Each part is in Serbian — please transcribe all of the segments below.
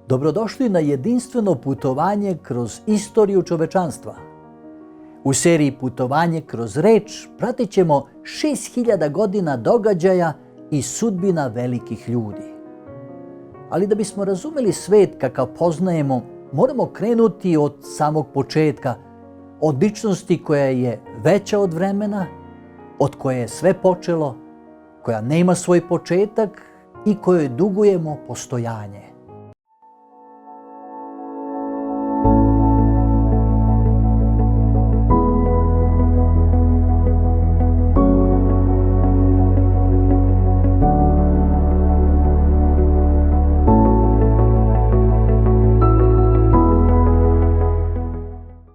Dobrodošli na jedinstveno putovanje kroz istoriju čovečanstva. U seriji Putovanje kroz reč pratit ćemo 6000 godina događaja i sudbina velikih ljudi. Ali da bismo razumeli svet kakav poznajemo, moramo krenuti od samog početka, od ličnosti koja je veća od vremena, od koje je sve počelo, koja nema svoj početak i kojoj dugujemo postojanje.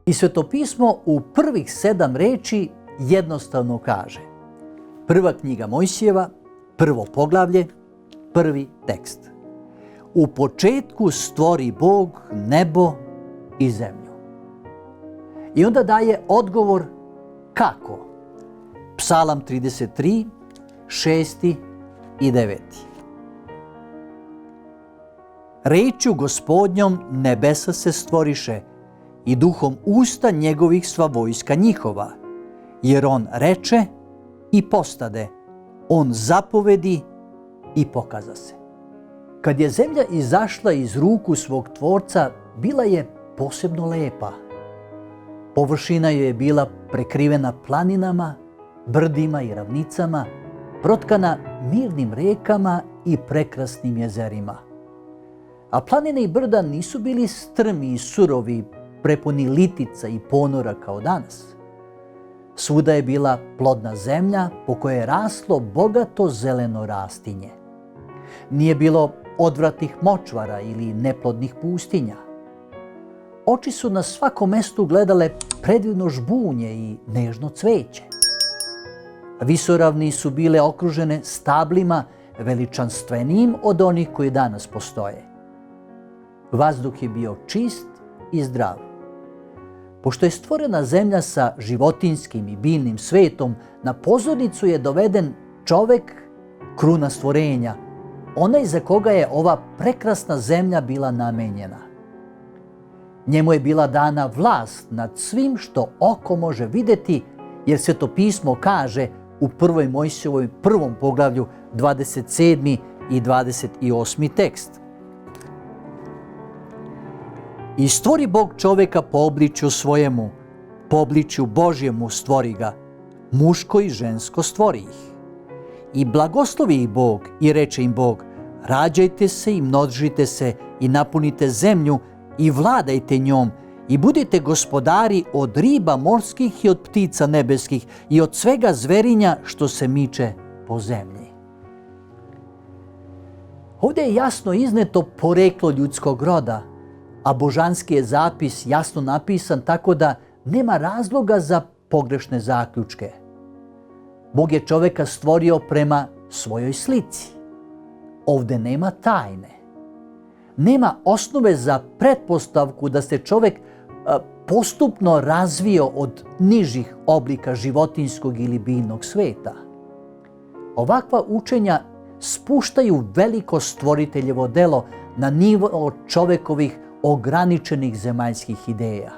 I Svetopismo u prvih 7 reči jednostavno kaže: Prva knjiga Mojsijeva, 1. poglavlje, 1. tekst. U početku stvori Bog nebo i zemlju. I onda daje odgovor kako. Psalam 33, 6. i 9. Rečju Gospodnjom nebesa se stvoriše i duhom usta njegovih sva vojska njihova, jer on reče i postade, on zapovedi i pokaza se. Kad je zemlja izašla iz ruku svog tvorca, bila je posebno lepa. Površina joj je bila prekrivena planinama, brdima i ravnicama, protkana mirnim rekama i prekrasnim jezerima. A planine i brda nisu bili strmi i surovi, prepuni litica i ponora kao danas. Svuda je bila plodna zemlja po kojoj je raslo bogato zeleno rastinje. Nije bilo odvratnih močvara ili neplodnih pustinja. Oči su na svakom mestu gledale predivno žbunje i nežno cveće. Visoravni su bile okružene stablima veličanstvenijim od onih koji danas postoje. Vazduh je bio čist i zdrav. Pošto je stvorena zemlja sa životinjskim i biljnim svetom, na pozornicu je doveden čovek, kruna stvorenja, onaj za koga je ova prekrasna zemlja bila namenjena. Njemu je bila dana vlast nad svim što oko može videti, jer Svetopismo kaže u 1. Mojsijevoj 1. poglavlju 27. i 28. tekst. I stvori Bog čoveka po obličju svojemu, po obličju Božjemu stvori ga, muško i žensko stvori ih. I blagoslovi ih Bog i reče im Bog: rađajte se i množite se i napunite zemlju i vladajte njom i budite gospodari od riba morskih i od ptica nebeskih i od svega zverinja što se miče po zemlji. Ovdje je jasno izneto poreklo ljudskog roda, a božanski je zapis jasno napisan tako da nema razloga za pogrešne zaključke. Bog je čoveka stvorio prema svojoj slici. Ovdje nema tajne. Nema osnove za pretpostavku da se čovek postupno razvio od nižih oblika životinjskog ili biljnog sveta. Ovakva učenja spuštaju veliko stvoriteljevo delo na nivo čovekovih ograničenih zemaljskih ideja.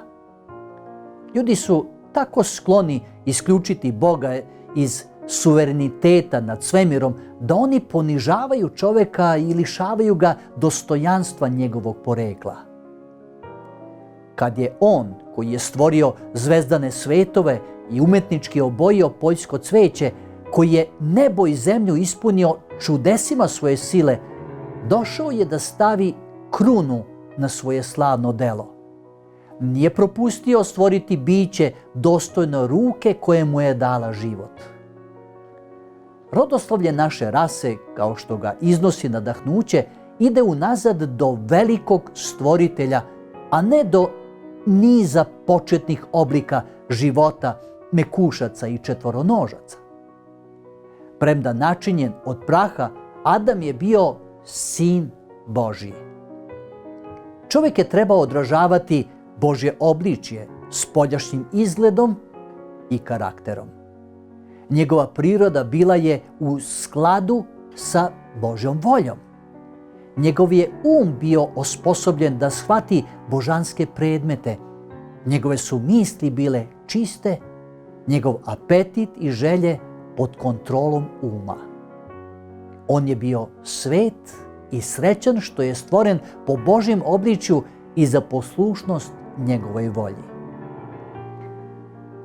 Ljudi su tako skloni isključiti Boga iz suvereniteta nad svemirom da oni ponižavaju čoveka i lišavaju ga dostojanstva njegovog porekla. Kad je on, koji je stvorio zvezdane svetove i umetnički obojio poljsko cveće, koji je nebo i zemlju ispunio čudesima svoje sile, došao je da stavi krunu na svoje slavno delo. Nije propustio stvoriti biće dostojno ruke koje mu je dala život. Rodoslovlje naše rase, kao što ga iznosi nadahnuće, ide unazad do velikog stvoritelja, a ne do niza početnih oblika života mekušaca i četvoronožaca. Premda načinjen od praha, Adam je bio sin Božji. Čovjek je trebao odražavati Božje obličje spoljašnjim izgledom i karakterom. Njegova priroda bila je u skladu sa Božjom voljom. Njegov je bio osposobljen da shvati božanske predmete. Njegove su misli bile čiste, njegov apetit i želje pod kontrolom uma. On je bio svet i srećan što je stvoren po Božjem obličju i za poslušnost njegovoj volji.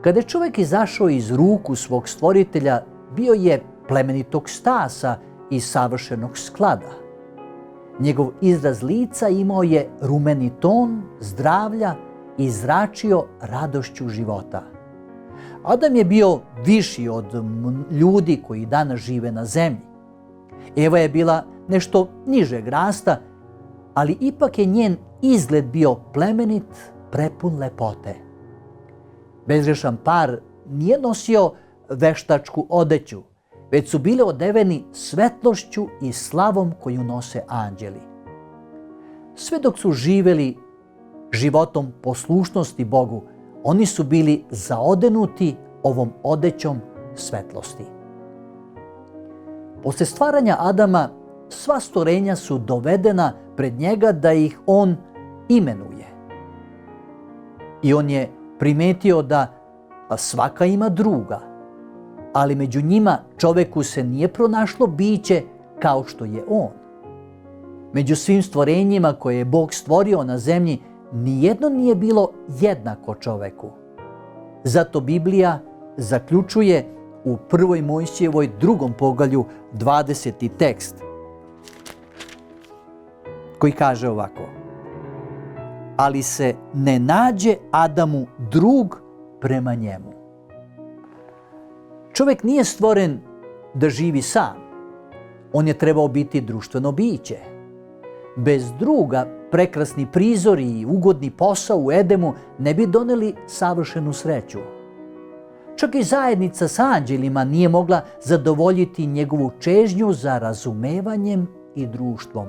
Kada je čovjek izašao iz ruku svog stvoritelja, bio je plemenitog stasa i savršenog sklada. Njegov izraz lica imao je rumeni ton zdravlja i zračio radošću života. Adam je bio viši od ljudi koji danas žive na zemlji. Eva je bila nešto nižeg rasta, ali ipak je njen izgled bio plemenit, prepun lepote. Bezgrešan par nije nosio veštačku odeću, već su bili odeveni svetlošću i slavom koju nose anđeli. Sve dok su živeli životom poslušnosti Bogu, oni su bili zaodenuti ovom odećom svetlosti. Posle stvaranja Adama, sva stvorenja su dovedena pred njega da ih on imenuje. I on je primetio da svaka ima druga, ali među njima čoveku se nije pronašlo biće kao što je on. Među svim stvorenjima koje je Bog stvorio na zemlji, nijedno nije bilo jednako čoveku. Zato Biblija zaključuje u 1. Mojsijevoj 2. poglavlju 20. tekst, koji kaže ovako: ali se ne nađe Adamu drug prema njemu. Čovjek nije stvoren da živi sam. On je trebao biti društveno biće. Bez druga, prekrasni prizori i ugodni posao u Edemu ne bi doneli savršenu sreću. Čak i zajednica sa anđelima nije mogla zadovoljiti njegovu čežnju za razumevanjem i društvom.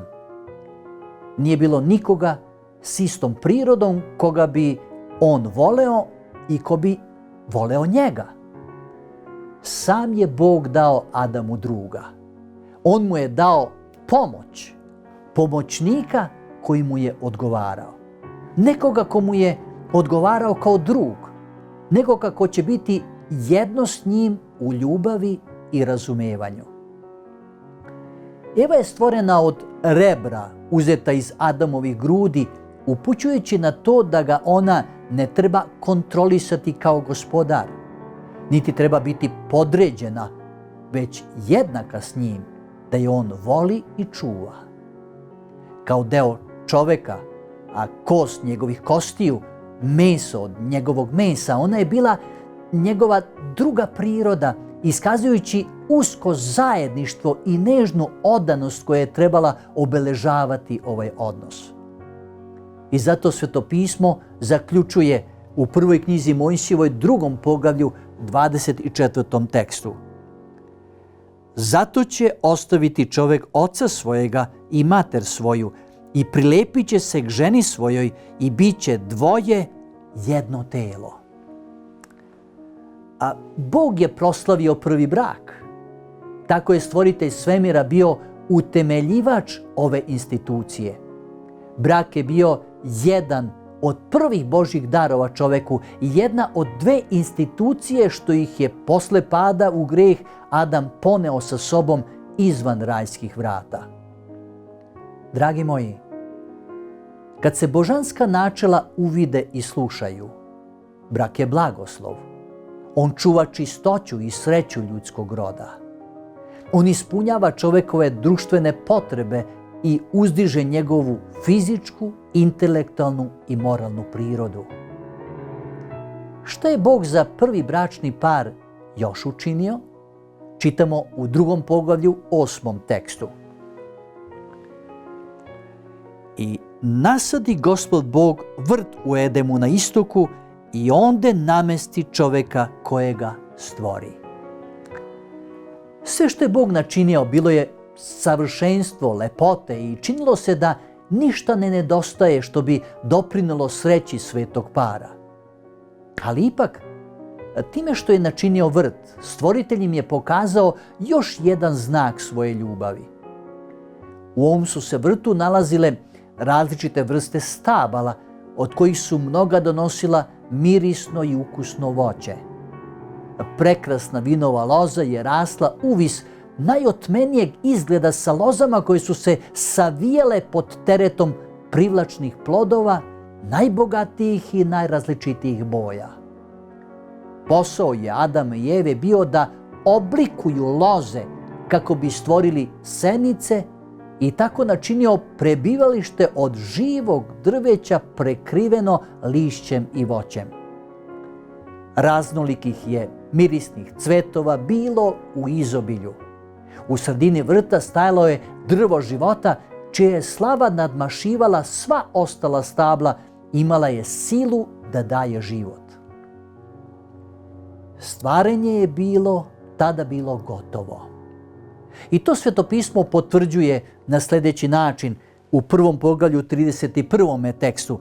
Nije bilo nikoga s istom prirodom koga bi on voleo i ko bi voleo njega. Sam je Bog dao Adamu druga. On mu je dao pomoć, pomoćnika koji mu je odgovarao. Nekoga ko mu je odgovarao kao drug, nekoga ko će biti jedno s njim u ljubavi i razumevanju. Eva je stvorena od rebra uzeta iz Adamovih grudi, upućujući na to da ga ona ne treba kontrolisati kao gospodar, niti treba biti podređena, već jednaka s njim, da je on voli i čuva. Kao deo čoveka, a kost njegovih kostiju, meso od njegovog mesa, ona je bila njegova druga priroda, iskazujući usko zajedništvo i nežnu odanost koja je trebala obeležavati ovaj odnos. I zato Svetopismo zaključuje u 1. knjizi Mojsijevoj 2. poglavlju 24. tekstu: zato će ostaviti čovjek oca svojega i mater svoju i prilepit će se k ženi svojoj i bit će dvoje jedno telo. A Bog je proslavio prvi brak. Tako je stvoritelj svemira bio utemeljivač ove institucije. Brak je bio jedan od prvih Božjih darova čoveku i jedna od dve institucije što ih je posle pada u greh Adam poneo sa sobom izvan rajskih vrata. Dragi moji, kad se božanska načela uvide i slušaju, brak je blagoslov. On čuva čistoću i sreću ljudskog roda. On ispunjava čovekove društvene potrebe i uzdiže njegovu fizičku, intelektualnu i moralnu prirodu. Šta je Bog za prvi bračni par još učinio? Čitamo u 2. poglavlju 8. tekstu. I nasadi Gospod Bog vrt u Edemu na istoku i onde namesti čoveka kojega stvori. Sve što je Bog načinio bilo je savršenstvo, lepote i činilo se da ništa ne nedostaje što bi doprinelo sreći svetog para. Ali ipak, time što je načinio vrt, stvoritelj im je pokazao još jedan znak svoje ljubavi. U ovom su se vrtu nalazile različite vrste stabala, od kojih su mnoga donosila mirisno i ukusno voće. Prekrasna vinova loza je rasla uvis najotmenijeg izgleda sa lozama koje su se savijale pod teretom privlačnih plodova, najbogatijih i najrazličitijih boja. Posao je Adama i Eve bio da oblikuju loze kako bi stvorili senice i tako načinio prebivalište od živog drveća prekriveno lišćem i voćem. Raznolikih je mirisnih cvetova bilo u izobilju. U sredini vrta stajalo je drvo života, čija je slava nadmašivala sva ostala stabla, imala je silu da daje život. Stvaranje je tada bilo gotovo. I to Svetopismo potvrđuje na sljedeći način u 1. poglavlju 31. tekstu.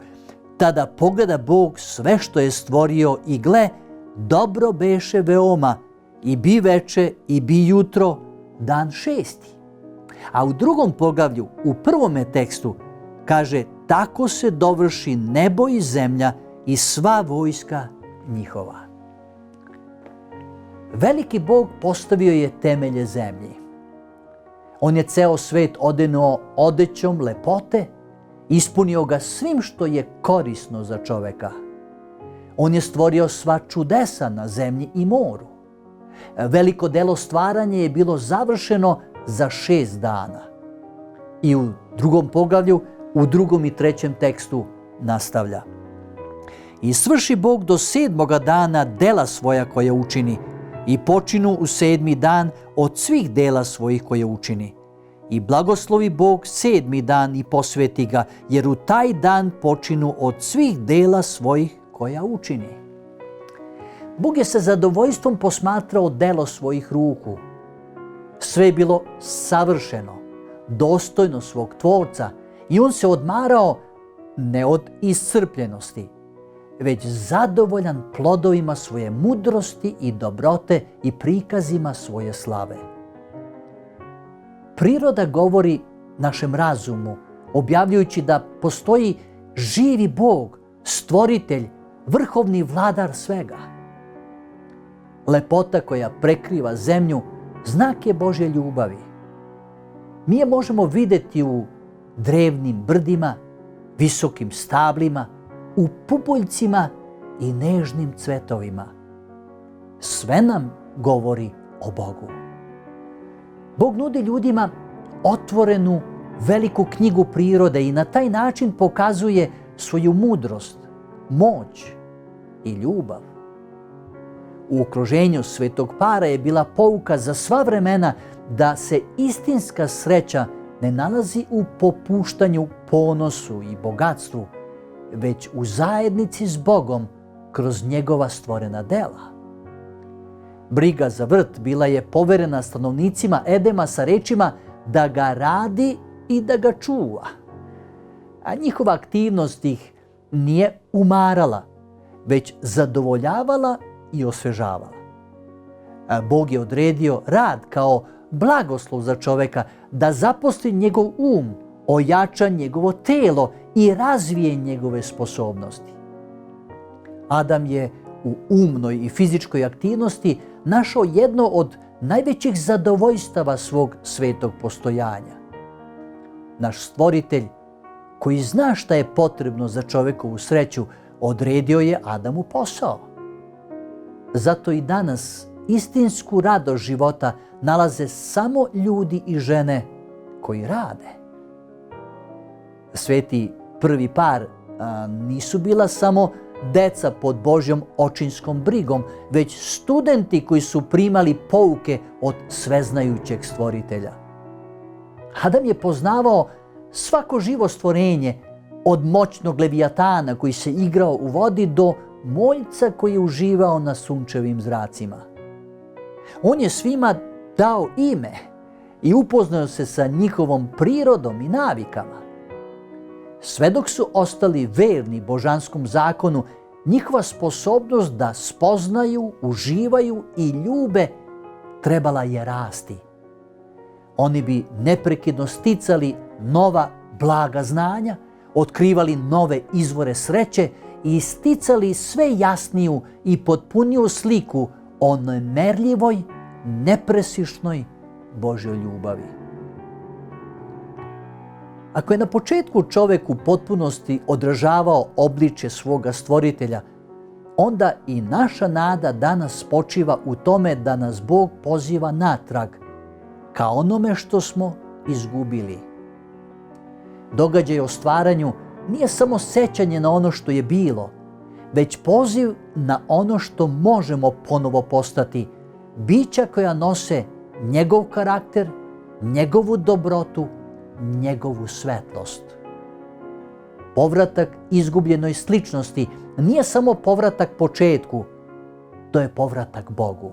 Tada pogleda Bog sve što je stvorio i gle, dobro beše veoma, i bi veče i bi jutro, dan 6. A u 2. poglavlju, u 1. tekstu, kaže tako se dovrši nebo i zemlja i sva vojska njihova. Veliki Bog postavio je temelje zemlji. On je ceo svet odenuo odećom lepote, ispunio ga svim što je korisno za čoveka. On je stvorio sva čudesa na zemlji i moru. Veliko delo stvaranja je bilo završeno za 6 dana. I u 2. poglavlju, u 2. i 3. tekstu nastavlja. I svrši Bog do 7. dana dela svoja koja učini, i počinu u 7. dan od svih dela svojih koje učini. I blagoslovi Bog 7. dan i posveti ga, jer u taj dan počinu od svih dela svojih koja učini. Bog je sa zadovoljstvom posmatrao delo svojih ruku. Sve je bilo savršeno, dostojno svog Tvorca i on se odmarao ne od iscrpljenosti, već zadovoljan plodovima svoje mudrosti i dobrote i prikazima svoje slave. Priroda govori našem razumu, objavljujući da postoji živi Bog, stvoritelj, vrhovni vladar svega. Lepota koja prekriva zemlju znak je Božje ljubavi. Mi je možemo vidjeti u drevnim brdima, visokim stablima, u pupoljcima i nežnim cvetovima. Sve nam govori o Bogu. Bog nudi ljudima otvorenu veliku knjigu prirode i na taj način pokazuje svoju mudrost, moć i ljubav. U okruženju Svetog Para je bila pouka za sva vremena da se istinska sreća ne nalazi u popuštanju, ponosu i bogatstvu, već u zajednici s Bogom kroz njegova stvorena dela. Briga za vrt bila je poverena stanovnicima Edema sa rečima da ga radi i da ga čuva. A njihova aktivnost ih nije umarala, već zadovoljavala i osvežavala. Bog je odredio rad kao blagoslov za čoveka da zaposli njegov ojača njegovo telo i razvije njegove sposobnosti. Adam je u umnoj i fizičkoj aktivnosti našao jedno od najvećih zadovoljstava svog svetog postojanja. Naš stvoritelj, koji zna šta je potrebno za čovekovu sreću, odredio je Adamu posao. Zato i danas istinsku radost života nalaze samo ljudi i žene koji rade. Sveti prvi par nisu bila samo deca pod Božjom očinskom brigom, već studenti koji su primali pouke od sveznajućeg stvoritelja. Adam je poznavao svako živo stvorenje, od moćnog levijatana koji se igrao u vodi do moljca koji je uživao na sunčevim zracima. On je svima dao ime i upoznao se sa njihovom prirodom i navikama. Sve dok su ostali verni božanskom zakonu, njihova sposobnost da spoznaju, uživaju i ljube trebala je rasti. oni bi neprekidno sticali nova blaga znanja, otkrivali nove izvore sreće i sticali sve jasniju i potpuniju sliku o nemerljivoj, nepresišnoj Božjoj ljubavi. Ako je na početku čovek u potpunosti odražavao obličje svoga stvoritelja, onda i naša nada danas počiva u tome da nas Bog poziva natrag ka onome što smo izgubili. Događaj o stvaranju nije samo sećanje na ono što je bilo, već poziv na ono što možemo ponovo postati, bića koja nose njegov karakter, njegovu dobrotu, njegovu svetlost. Povratak izgubljenoj sličnosti nije samo povratak početku, to je povratak Bogu.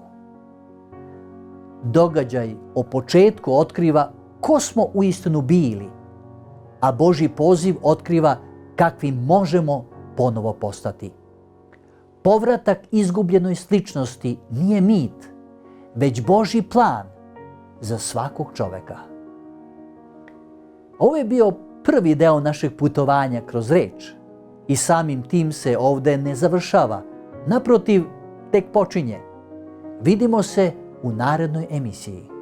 Događaj o početku otkriva ko smo uistinu bili, a Božji poziv otkriva kakvi možemo ponovo postati. Povratak izgubljenoj sličnosti nije mit, već Božji plan za svakog čoveka. Ovo je bio prvi deo našeg putovanja kroz reč i samim tim se ovde ne završava. Naprotiv, tek počinje. Vidimo se u narednoj emisiji.